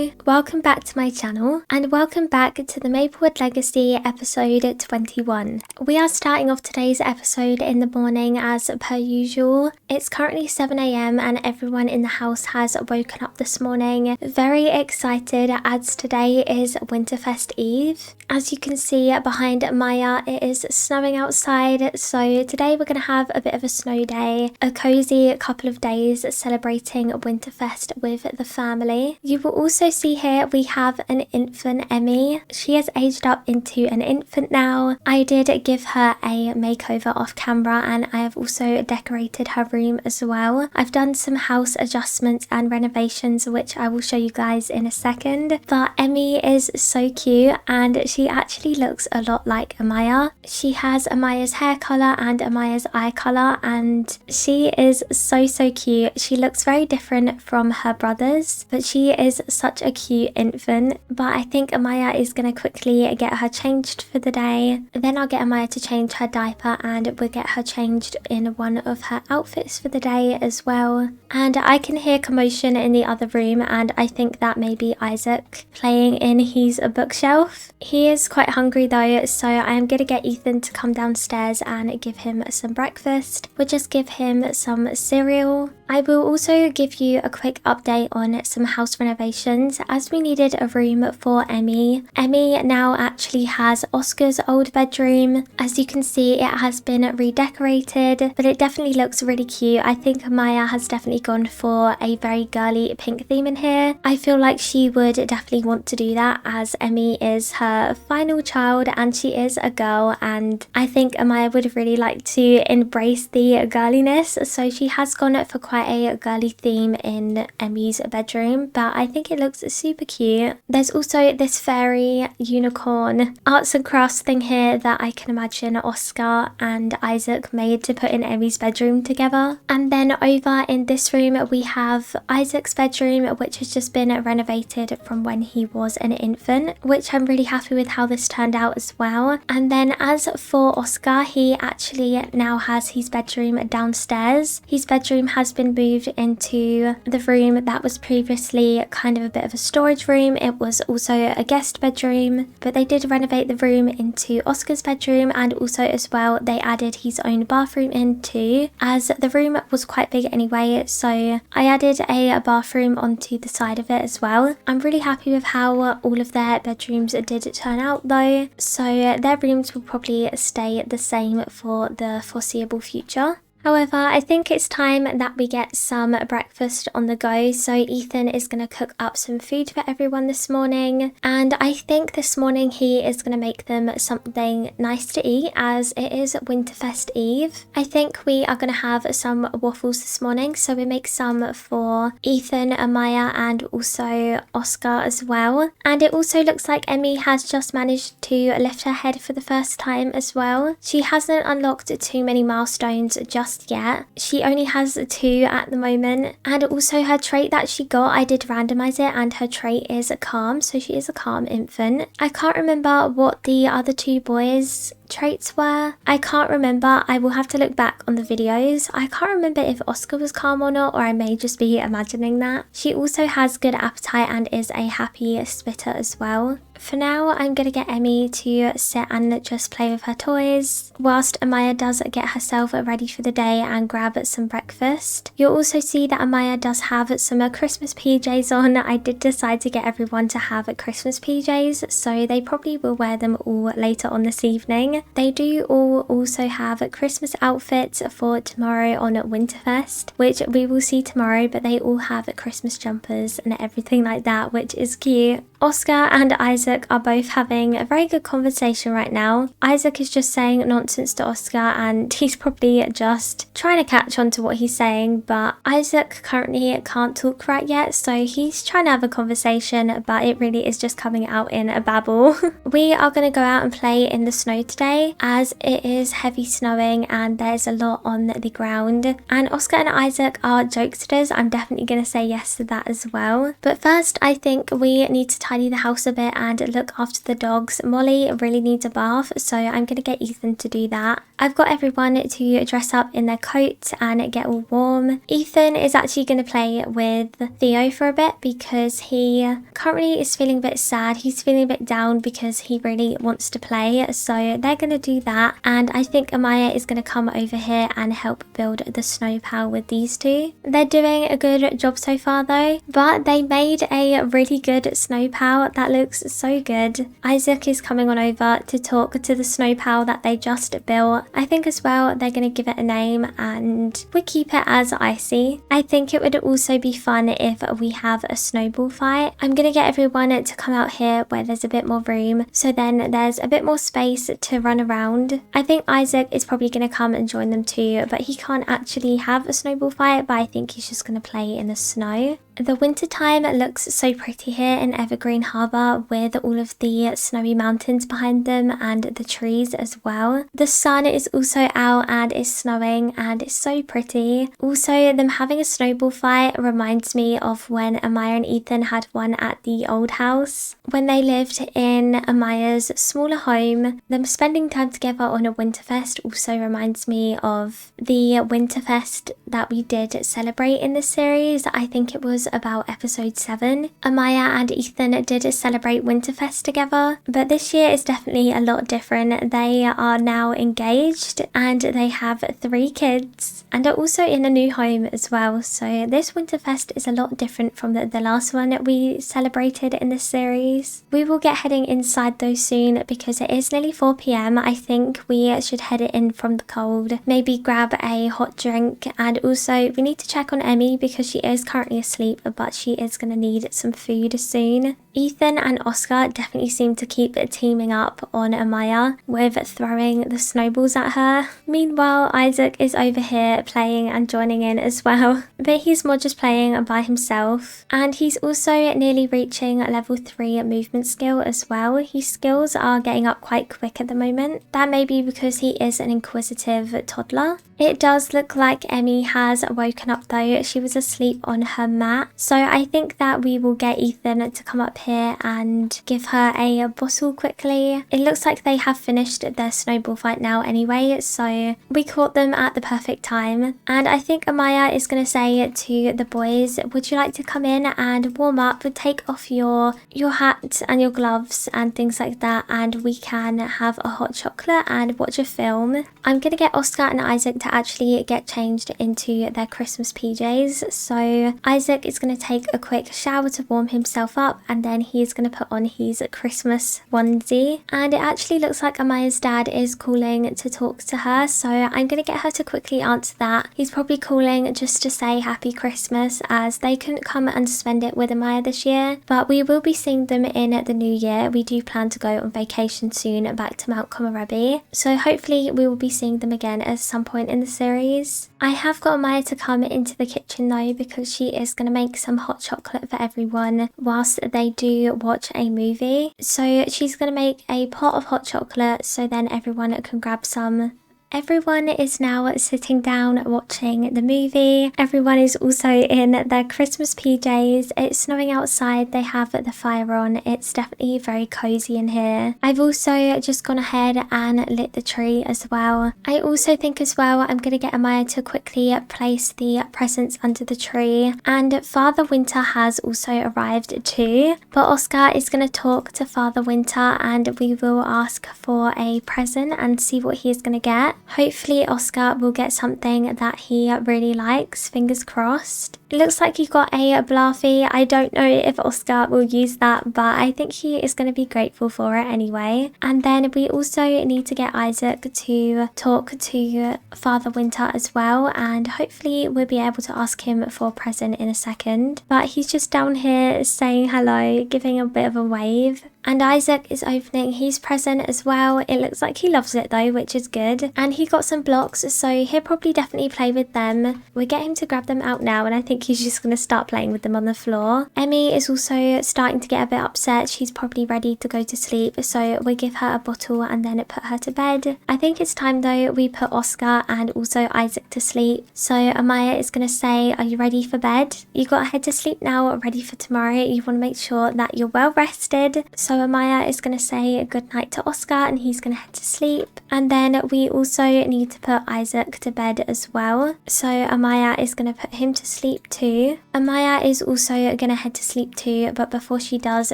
Hello, welcome back to my channel and welcome back to the Maplewood Legacy episode 21. We are starting off today's episode in the morning as per usual. It's currently 7 AM and everyone in the house has woken up this morning. Very excited as today is Winterfest Eve. As you can see behind Maya, it is snowing outside, so today we're going to have a bit of a snow day, a cozy couple of days celebrating Winterfest with the family. You will also see here we have an infant Emmy. She has aged up into an infant now. I did give her a makeover off camera and I have also decorated her room as well. I've done some house adjustments and renovations which I will show you guys in a second, but Emmy is so cute and she actually looks a lot like Amaya. She has Amaya's hair colour and Amaya's eye colour and she is so cute. She looks very different from her brothers, but she is such a cute infant. But I think Amaya is going to quickly get her changed for the day. Then I'll get Amaya to change her diaper and we'll get her changed in one of her outfits for the day as well. And I can hear commotion in the other room and I think that may be Isaac playing in his bookshelf. He is quite hungry though, so I am going to get Ethan to come downstairs and give him some breakfast. We'll just give him some cereal. I will also give you a quick update on some house renovations as we needed a room for Emmy. Emmy now actually has Oscar's old bedroom. As you can see, it has been redecorated, but it definitely looks really cute. I think Maya has definitely gone for a very girly pink theme in here. I feel like she would definitely want to do that as Emmy is her final child and she is a girl, and I think Amaya would really like to embrace the girliness, so she has gone for quite a girly theme in Emmy's bedroom, but I think it looks super cute. There's also this fairy unicorn arts and crafts thing here that I can imagine Oscar and Isaac made to put in Emmy's bedroom together. And then over in this room we have Isaac's bedroom, which has just been renovated from when he was an infant, which I'm really happy with how this turned out as well. And then as for Oscar, he actually now has his bedroom downstairs. His bedroom has been moved into the room that was previously kind of a bit of a storage room. It was also a guest bedroom, but they did renovate the room into Oscar's bedroom, and also as well they added his own bathroom in too, as the room was quite big anyway, so I added a bathroom onto the side of it as well. I'm really happy with how all of their bedrooms did turn out though, so their rooms will probably stay the same for the foreseeable future. However, I think it's time that we get some breakfast on the go, so Ethan is going to cook up some food for everyone this morning, and I think this morning he is going to make them something nice to eat as it is Winterfest Eve. I think we are going to have some waffles this morning, so we make some for Ethan, Amaya and also Oscar as well. And it also looks like Emmy has just managed to lift her head for the first time as well. She hasn't unlocked too many milestones just yet. She only has 2 at the moment, and also her trait that she got, I did randomize it and her trait is calm, so she is a calm infant. I can't remember what the other 2 boys' traits were. I can't remember. I will have to look back on the videos. I can't remember if Oscar was calm or not, or I may just be imagining that. She also has good appetite and is a happy spitter as well. For now, I'm going to get Emmy to sit and just play with her toys, whilst Amaya does get herself ready for the day and grab some breakfast. You'll also see that Amaya does have some Christmas PJs on. I did decide to get everyone to have Christmas PJs, so they probably will wear them all later on this evening. They do all also have Christmas outfits for tomorrow on Winterfest, which we will see tomorrow, but they all have Christmas jumpers and everything like that, which is cute. Oscar and Isaac are both having a very good conversation right now. Isaac is just saying nonsense to Oscar and he's probably just trying to catch on to what he's saying, but Isaac currently can't talk right yet, so he's trying to have a conversation, but it really is just coming out in a babble. We are going to go out and play in the snow today as it is heavy snowing and there's a lot on the ground, and Oscar and Isaac are jokesters. I'm definitely going to say yes to that as well. But first I think we need to tidy the house a bit and look after the dogs. Molly really needs a bath, so I'm going to get Ethan to do that. I've got everyone to dress up in their coats and get all warm. Ethan is actually going to play with Theo for a bit because he currently is feeling a bit sad. He's feeling a bit down because he really wants to play, so they're going to do that. And I think Amaya is going to come over here and help build the snow pal with these two. They're doing a good job so far though, but they made a really good snow pal that looks so good. Isaac is coming on over to talk to the snow pal that they just built. I think as well they're going to give it a name and we'll keep it as Icy. I think it would also be fun if we have a snowball fight. I'm going to get everyone to come out here where there's a bit more room, so then there's a bit more space to run around. I think Isaac is probably going to come and join them too, but he can't actually have a snowball fight, but I think he's just going to play in the snow. The winter time looks so pretty here in Evergreen Harbour with all of the snowy mountains behind them and the trees as well. The sun is also out and it's snowing and it's so pretty. Also, them having a snowball fight reminds me of when Amaya and Ethan had one at the old house. When they lived in Amaya's smaller home, them spending time together on a Winterfest also reminds me of the Winterfest that we did celebrate in this series. I think it was about episode 7. Amaya and Ethan did celebrate Winterfest together, but this year is definitely a lot different. They are now engaged and they have 3 kids and are also in a new home as well. So this Winterfest is a lot different from the last one that we celebrated in this series. We will get heading inside though soon because it is nearly 4 p.m. I think we should head it in from the cold, maybe grab a hot drink, and also we need to check on Emmy because she is currently asleep, but she is going to need some food soon. Ethan and Oscar definitely seem to keep teaming up on Amaya with throwing the snowballs at her. Meanwhile, Isaac is over here playing and joining in as well, but he's more just playing by himself. And he's also nearly reaching level 3 movement skill as well. His skills are getting up quite quick at the moment. That may be because he is an inquisitive toddler. It does look like Emmy has woken up though. She was asleep on her mat. So I think that we will get Ethan to come up here and give her a bottle quickly. It looks like they have finished their snowball fight now anyway, so we caught them at the perfect time. And I think Amaya is going to say to the boys, would you like to come in and warm up, take off your hat and your gloves and things like that, and we can have a hot chocolate and watch a film. I'm going to get Oscar and Isaac to actually get changed into their Christmas PJs. So Isaac is going to take a quick shower to warm himself up, and then he's going to put on his Christmas onesie. And it actually looks like Amaya's dad is calling to talk to her, so I'm going to get her to quickly answer that. He's probably calling just to say happy Christmas as they couldn't come and spend it with Amaya this year, but we will be seeing them in the new year. We do plan to go on vacation soon back to 𝒎𝒂𝒊𝒂𝒍𝒔, so hopefully we will be seeing them again at some point in the series. I have got Amaya to come into the kitchen though because she is going to make some hot chocolate for everyone whilst they do watch a movie. So she's going to make a pot of hot chocolate so then everyone can grab some. Everyone is now sitting down watching the movie. Everyone is also in their Christmas PJs. It's snowing outside. They have the fire on. It's definitely very cozy in here. I've also just gone ahead and lit the tree as well. I also think as well I'm going to get Amaya to quickly place the presents under the tree. And Father Winter has also arrived too. But Oscar is going to talk to Father Winter and we will ask for a present and see what he is going to get. Hopefully Oscar will get something that he really likes, fingers crossed. It looks like he got a Bluffy. I don't know if Oscar will use that, but I think he is going to be grateful for it anyway. And then we also need to get Isaac to talk to Father Winter as well, and hopefully we'll be able to ask him for a present in a second. But he's just down here saying hello, giving a bit of a wave. And Isaac is opening his present as well. It looks like he loves it though, which is good. And he got some blocks, so he'll probably definitely play with them. We'll get him to grab them out now, and I think think he's just going to start playing with them on the floor. Emmie is also starting to get a bit upset. She's probably ready to go to sleep, so we give her a bottle and then put her to bed. I think it's time though we put Oscar and also Isaac to sleep. So Amaya is going to say, are you ready for bed? You got to head to sleep now, ready for tomorrow. You want to make sure that you're well rested. So Amaya is going to say good night to Oscar and he's going to head to sleep. And then we also need to put Isaac to bed as well. So Amaya is going to put him to sleep too. Amaya is also going to head to sleep too, but before she does,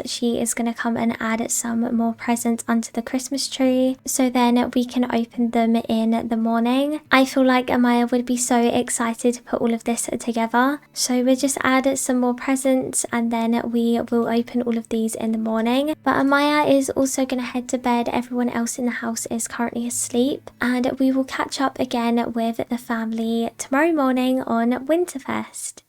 she is going to come and add some more presents under the Christmas tree, so then we can open them in the morning. I feel like Amaya would be so excited to put all of this together, so we'll just add some more presents and then we will open all of these in the morning. But Amaya is also going to head to bed. Everyone else in the house is currently asleep, and we will catch up again with the family tomorrow morning on Winterfest.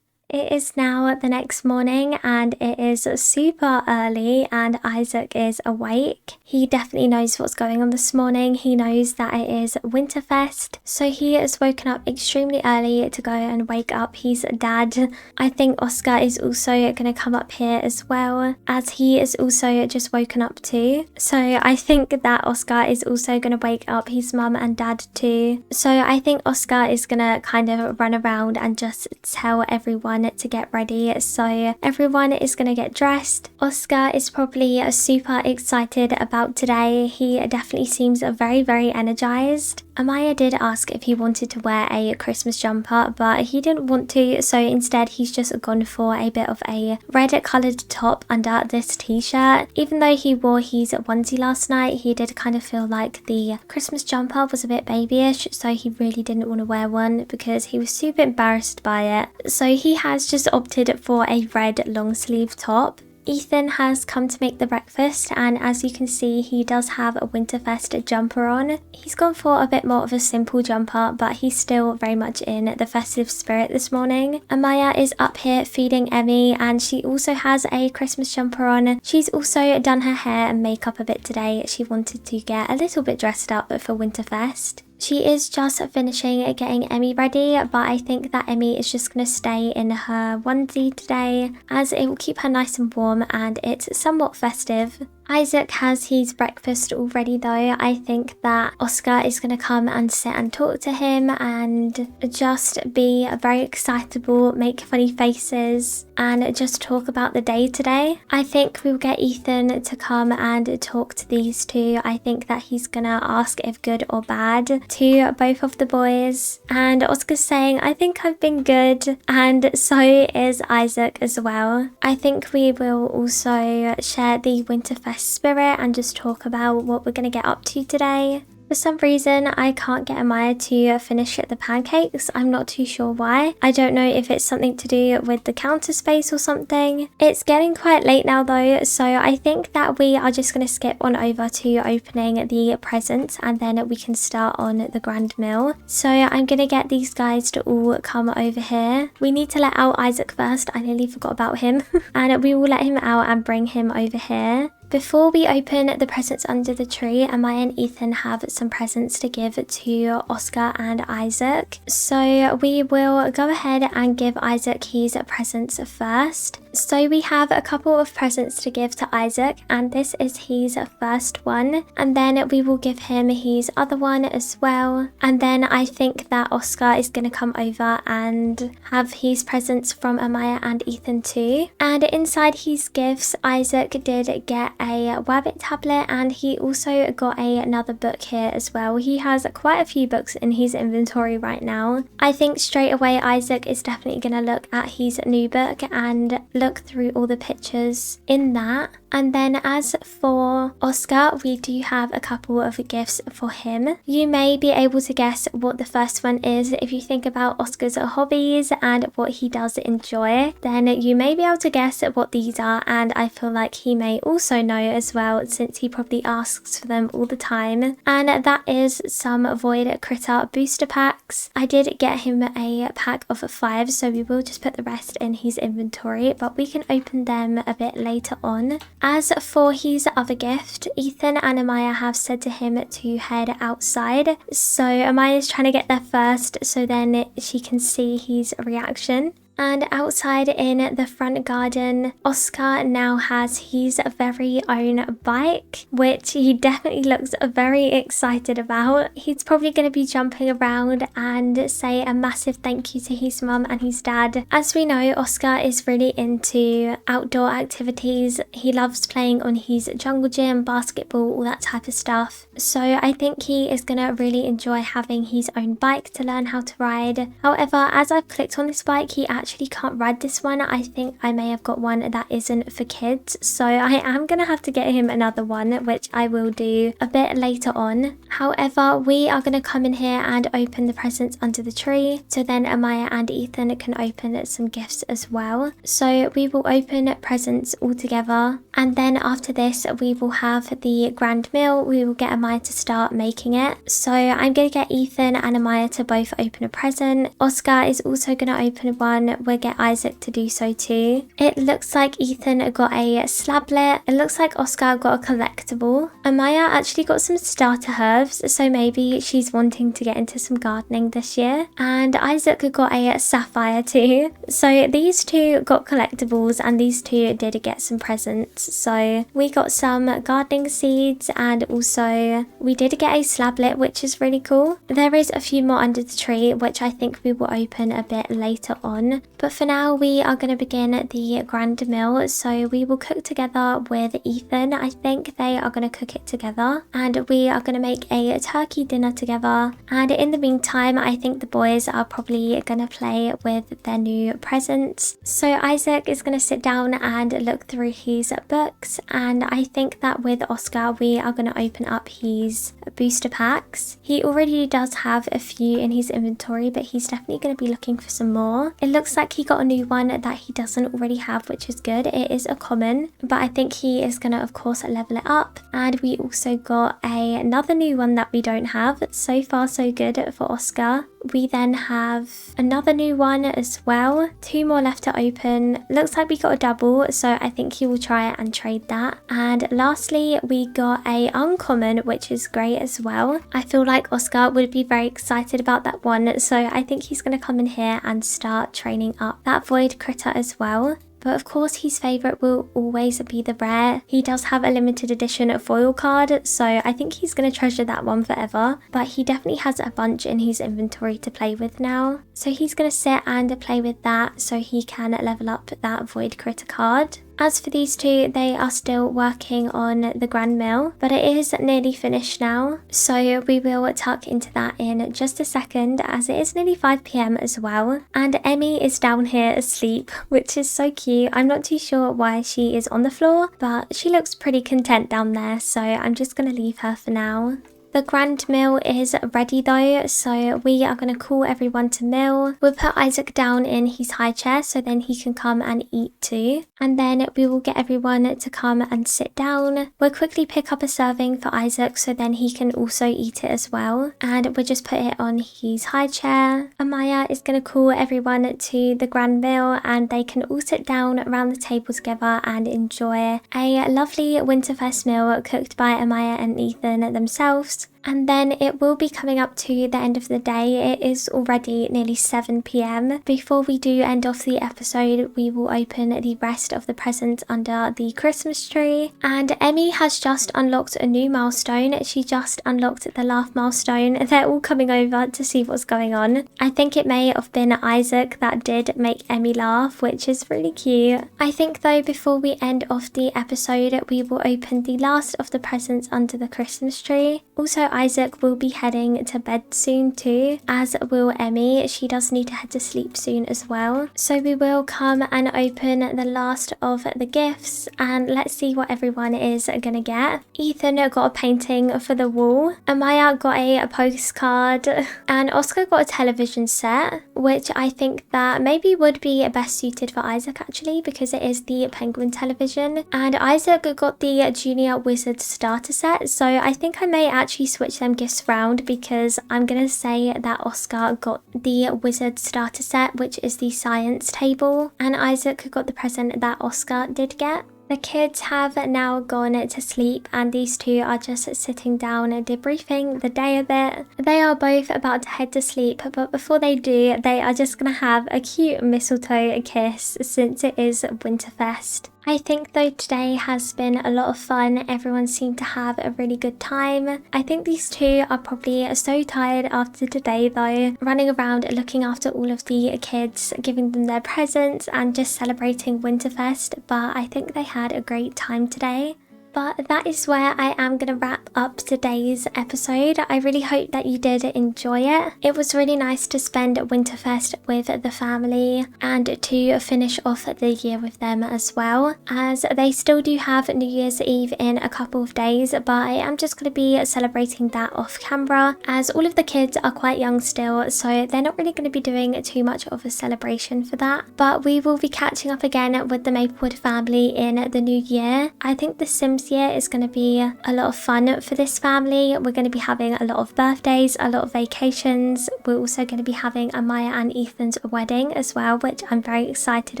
It is now the next morning and it is super early and Isaac is awake. He definitely knows what's going on this morning. He knows that it is Winterfest, so he has woken up extremely early to go and wake up his dad. I think Oscar is also going to come up here as well, as he is also just woken up too. So I think that Oscar is also going to wake up his mum and dad too. So I think Oscar is going to kind of run around and just tell everyone to get ready. So everyone is going to get dressed. Oscar is probably super excited about today. He definitely seems very energized. Amaya did ask if he wanted to wear a Christmas jumper, but he didn't want to, so instead he's just gone for a bit of a red coloured top under this t-shirt. Even though he wore his onesie last night, he did kind of feel like the Christmas jumper was a bit babyish, so he really didn't want to wear one because he was super embarrassed by it. So he has just opted for a red long sleeve top. Ethan has come to make the breakfast, and as you can see, he does have a Winterfest jumper on. He's gone for a bit more of a simple jumper, but he's still very much in the festive spirit this morning. Amaya is up here feeding Emmy, and she also has a Christmas jumper on. She's also done her hair and makeup a bit today. She wanted to get a little bit dressed up for Winterfest. She is just finishing getting Emmy ready, but I think that Emmy is just going to stay in her onesie today, as it will keep her nice and warm and it's somewhat festive. Isaac has his breakfast already though. I think that Oscar is going to come and sit and talk to him and just be very excitable, make funny faces and just talk about the day today. I think we'll get Ethan to come and talk to these two. I think that he's going to ask if good or bad to both of the boys, and Oscar's saying, I think I've been good, and so is Isaac as well. I think we will also share the Winterfest spirit and just talk about what we're going to get up to today. For some reason, I can't get Amaya to finish the pancakes. I'm not too sure why. I don't know if it's something to do with the counter space or something. It's getting quite late now though, so I think that we are just going to skip on over to opening the presents and then we can start on the grand meal. So I'm going to get these guys to all come over here. We need to let out Isaac first. I nearly forgot about him. And we will let him out and bring him over here. Before we open the presents under the tree, Amaya and Ethan have some presents to give to Oscar and Isaac. So we will go ahead and give Isaac his presents first. So we have a couple of presents to give to Isaac, and this is his first one. And then we will give him his other one as well. And then I think that Oscar is going to come over and have his presents from Amaya and Ethan too. And inside his gifts, Isaac did get a Wabbit tablet, and he also got another book here as well. He has quite a few books in his inventory right now. I think straight away Isaac is definitely going to look at his new book and look through all the pictures in that. And then as for Oscar, we do have a couple of gifts for him. You may be able to guess what the first one is. If you think about Oscar's hobbies and what he does enjoy, then you may be able to guess what these are, and I feel like he may also know as well, since he probably asks for them all the time. And that is some Void Critter booster packs. I did get him a pack of 5, so we will just put the rest in his inventory, but we can open them a bit later on. As for his other gift, Ethan and Amaya have said to him to head outside. So Amaya is trying to get there first so then she can see his reaction. And outside in the front garden, Oscar now has his very own bike, which he definitely looks very excited about. He's probably going to be jumping around and say a massive thank you to his mum and his dad. As we know, Oscar is really into outdoor activities. He loves playing on his jungle gym, basketball, all that type of stuff. So I think he is going to really enjoy having his own bike to learn how to ride. However, as I've clicked on this bike, he actually can't ride this one. I think I may have got one that isn't for kids. So I am going to have to get him another one, which I will do a bit later on. However, we are going to come in here and open the presents under the tree. So then Amaya and Ethan can open some gifts as well. So we will open presents all together. And then after this, we will have the grand meal. We will get Amaya to start making it. So I'm going to get Ethan and Amaya to both open a present. Oscar is also going to open one. We'll get Isaac to do so too. It looks like Ethan got a 𝒔𝒊𝒄. It looks like Oscar got a collectible. Amaya actually got some starter herbs, so maybe she's wanting to get into some gardening this year. And Isaac got a sapphire too. So these two got collectibles and these two did get some presents. So we got some gardening seeds and also we did get a �𝒊𝒄, which is really cool. There is a few more under the tree, which I think we will open a bit later on. But for now, we are going to begin the grand meal. So we will cook together with Ethan. I think they are going to cook it together. And we are going to make a turkey dinner together. And in the meantime, I think the boys are probably going to play with their new presents. So Isaac is going to sit down and look through his books. And I think that with Oscar, we are going to open up his booster packs. He already does have a few in his inventory, but he's definitely going to be looking for some more. It looks like he got a new one that he doesn't already have, which is good. It is a common, but I think he is going to, of course, level it up. And we also got another new one that we don't have. So far, so good for Oscar. We then have another new one as well. 2 more left to open. Looks like we got a double, so I think he will try it and trade that. And lastly, we got a uncommon, which is great as well. I feel like Oscar would be very excited about that one, so I think he's going to come in here and start training up that void critter as well. But of course his favourite will always be the rare. He does have a limited edition foil card, so I think he's going to treasure that one forever. But he definitely has a bunch in his inventory to play with now. So he's going to sit and play with that so he can level up that void critter card. As for these two, they are still working on the grand meal, but it is nearly finished now. So we will tuck into that in just a second, as it is nearly 5 PM as well. And Emmy is down here asleep, which is so cute. I'm not too sure why she is on the floor, but she looks pretty content down there, so I'm just going to leave her for now. The grand meal is ready though, so we are going to call everyone to meal. We'll put Isaac down in his high chair so then he can come and eat too. And then we will get everyone to come and sit down. We'll quickly pick up a serving for Isaac so then he can also eat it as well. And we'll just put it on his high chair. Amaya is going to call everyone to the grand meal and they can all sit down around the table together and enjoy a lovely Winterfest meal cooked by Amaya and Ethan themselves. And then it will be coming up to the end of the day. It is already nearly 7 PM. Before we do end off the episode, we will open the rest of the presents under the Christmas tree. And Emmy has just unlocked a new milestone. She just unlocked the laugh milestone. They're all coming over to see what's going on. I think it may have been Isaac that did make Emmy laugh, which is really cute. I think though, before we end off the episode, we will open the last of the presents under the Christmas tree. Also, Isaac will be heading to bed soon too, as will Emmy. She does need to head to sleep soon as well. So we will come and open the last of the gifts and let's see what everyone is gonna get. Ethan got a painting for the wall. Amaya got a postcard and Oscar got a television set, which I think that maybe would be best suited for Isaac actually, because it is the Penguin television. And Isaac got the Junior Wizard starter set, so I think I may actually switch them gifts round, because I'm gonna say that Oscar got the Wizard starter set, which is the science table, and Isaac got the present that Oscar did get. The kids have now gone to sleep and these two are just sitting down and debriefing the day a bit. They are both about to head to sleep, but before they do, they are just going to have a cute mistletoe kiss since it is Winterfest. I think though today has been a lot of fun. Everyone seemed to have a really good time. I think these two are probably so tired after today though, running around looking after all of the kids, giving them their presents and just celebrating Winterfest, but I think they had a great time today. But that is where I am going to wrap up today's episode. I really hope that you did enjoy it. It was really nice to spend Winterfest with the family and to finish off the year with them as well, as they still do have New Year's Eve in a couple of days, but I am just going to be celebrating that off camera as all of the kids are quite young still, so they're not really going to be doing too much of a celebration for that. But we will be catching up again with the Maplewood family in the new year. I think the Sims year is going to be a lot of fun for this family. We're going to be having a lot of birthdays, a lot of vacations. We're also going to be having Amaya and Ethan's wedding as well, which I'm very excited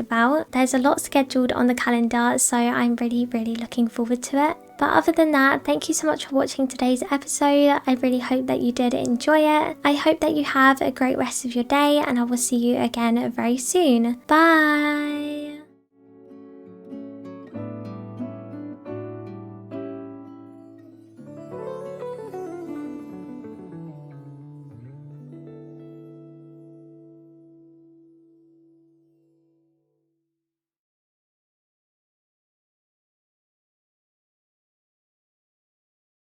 about. There's a lot scheduled on the calendar, so I'm really looking forward to it. But other than that, thank you so much for watching today's episode. I really hope that you did enjoy it. I hope that you have a great rest of your day and I will see you again very soon. Bye!